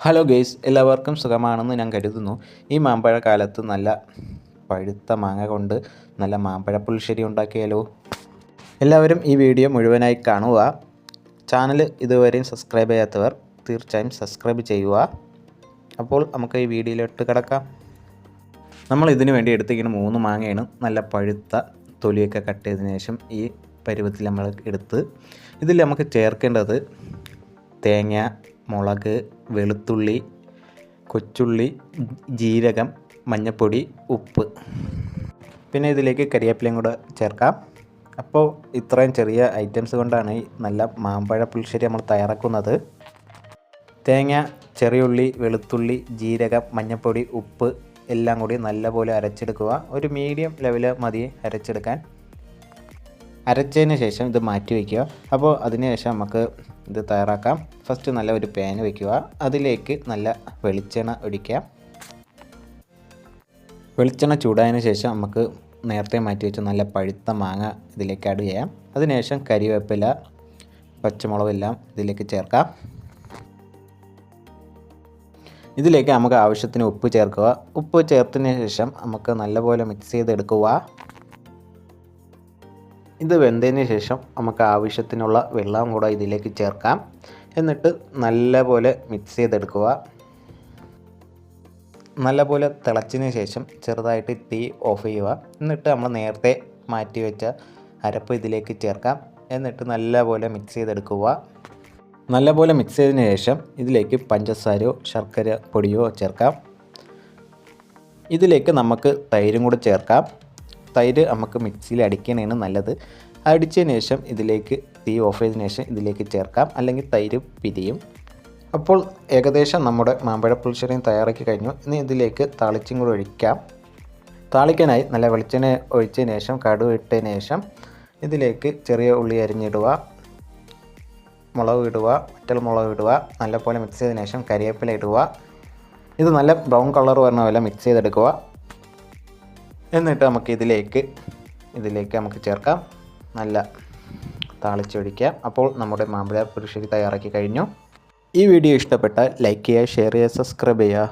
Hello guys, എല്ലാവർക്കും സുഖമാണെന്ന് ഞാൻ കരുതുന്നു. ഈ മാമ്പഴ കാലത്ത് നല്ല പഴുത്ത മാങ്ങ കൊണ്ട് നല്ല മാമ്പഴ പുളിശ്ശേരി ഉണ്ടാക്കിയാലോ? എല്ലാവരും ഈ വീഡിയോ മുഴുവനായി കാണുക. ചാനൽ ഇതുവരെയും സബ്സ്ക്രൈബ് ചെയ്യാത്തവർ തീർച്ചയായും സബ്സ്ക്രൈബ് ചെയ്യുക. അപ്പോൾ നമുക്ക് ഈ വീഡിയോയിലോട്ട് കിടക്കാം. നമ്മൾ ഇതിനു വേണ്ടി എടുത്തിരിക്കുന്ന 3 മാങ്ങയാണ്. നല്ല പഴുത്ത തൊലിയൊക്കെ കട്ട് ചെയ്തതിനു ശേഷം ഈ പരുവത്തിൽ നമ്മൾ എടുത്ത് ഇതിൽ നമുക്ക് ചേർക്കേണ്ടത് തേങ്ങ, മുളക്, വെളുത്തുള്ളി, കൊച്ചുള്ളി, ജീരകം, മഞ്ഞൾപ്പൊടി, ഉപ്പ്, പിന്നെ ഇതിലേക്ക് കരിവേപ്പിലയും കൂടെ ചേർക്കാം. അപ്പോൾ ഇത്രയും ചെറിയ ഐറ്റംസ് കൊണ്ടാണ് ഈ നല്ല മാമ്പഴ പുളിശ്ശേരി നമ്മൾ തയ്യാറാക്കുന്നത്. തേങ്ങ, ചെറിയുള്ളി, വെളുത്തുള്ളി, ജീരകം, മഞ്ഞൾപ്പൊടി, ഉപ്പ് എല്ലാം കൂടി നല്ലപോലെ അരച്ചെടുക്കുക. ഒരു മീഡിയം ലെവൽ മതി അരച്ചെടുക്കാൻ. അരച്ചതിന് ശേഷം ഇത് മാറ്റി വയ്ക്കുക. അപ്പോൾ അതിന് ശേഷം നമുക്ക് ഇത് തയ്യാറാക്കാം. ഫസ്റ്റ് നല്ല ഒരു പാൻ വയ്ക്കുക. അതിലേക്ക് നല്ല വെളിച്ചെണ്ണ ഒഴിക്കുക. വെളിച്ചെണ്ണ ചൂടായതിന് ശേഷം നമുക്ക് നേരത്തെ മാറ്റി വെച്ച നല്ല പഴുത്ത മാങ്ങ ഇതിലേക്ക് ആഡ് ചെയ്യാം. അതിനുശേഷം കരിവേപ്പില, പച്ചമുളകെല്ലാം ഇതിലേക്ക് ചേർക്കാം. ഇതിലേക്ക് നമുക്ക് ആവശ്യത്തിന് ഉപ്പ് ചേർക്കുക. ഉപ്പ് ചേർത്തതിന് ശേഷം നമുക്ക് നല്ലപോലെ മിക്സ് ചെയ്തെടുക്കുക. ഇത് വെന്തതിന് ശേഷം നമുക്ക് ആവശ്യത്തിനുള്ള വെള്ളം കൂടെ ഇതിലേക്ക് ചേർക്കാം. എന്നിട്ട് നല്ലപോലെ മിക്സ് ചെയ്തെടുക്കുക. നല്ലപോലെ തിളച്ചതിന് ശേഷം ചെറുതായിട്ട് തീ ഓഫ് ചെയ്യുക. എന്നിട്ട് നമ്മൾ നേരത്തെ മാറ്റി വെച്ച അരപ്പ് ഇതിലേക്ക് ചേർക്കാം. എന്നിട്ട് നല്ലപോലെ മിക്സ് ചെയ്തെടുക്കുക. നല്ലപോലെ മിക്സ് ചെയ്തതിന് ശേഷം ഇതിലേക്ക് പഞ്ചസാരയോ ശർക്കര പൊടിയോ ചേർക്കാം. ഇതിലേക്ക് നമുക്ക് തൈരും കൂടെ ചേർക്കാം. തൈര് നമുക്ക് മിക്സിയിൽ അടിക്കണതാണ് നല്ലത്. അടിച്ചതിന് ശേഷം ഇതിലേക്ക് തീ ഓഫ് ചെയ്തതിന് ശേഷം ഇതിലേക്ക് ചേർക്കാം, അല്ലെങ്കിൽ തൈര് പിരിയും. അപ്പോൾ ഏകദേശം നമ്മുടെ മാമ്പഴ പുളിശ്ശേരിയും തയ്യാറാക്കി കഴിഞ്ഞു. ഇനി ഇതിലേക്ക് താളിച്ചും കൂടി ഒഴിക്കാം. താളിക്കാനായി നല്ല വെളിച്ചെണ്ണ ഒഴിച്ചതിന് ശേഷം കടുക് ഇട്ടതിന് ശേഷം ഇതിലേക്ക് ചെറിയ ഉള്ളി അരിഞ്ഞിടുക, മുളക് ഇടുക, വറ്റൽമുളക് ഇടുക. നല്ലപോലെ മിക്സ് ചെയ്തതിന് ശേഷം കരിവേപ്പില ഇടുക. ഇത് നല്ല ബ്രൗൺ കളർ വരുന്ന പോലെ മിക്സ് ചെയ്തെടുക്കുക. എന്നിട്ട് നമുക്ക് ഇതിലേക്ക് നമുക്ക് ചേർക്കാം. നല്ല താളിച്ചൊഴിക്കാം. അപ്പോൾ നമ്മുടെ മാമ്പഴ പുളിശ്ശേരി തയ്യാറാക്കി കഴിഞ്ഞു. ഈ വീഡിയോ ഇഷ്ടപ്പെട്ടാൽ ലൈക്ക് ചെയ്യുക, ഷെയർ ചെയ്യുക, സബ്സ്ക്രൈബ് ചെയ്യുക.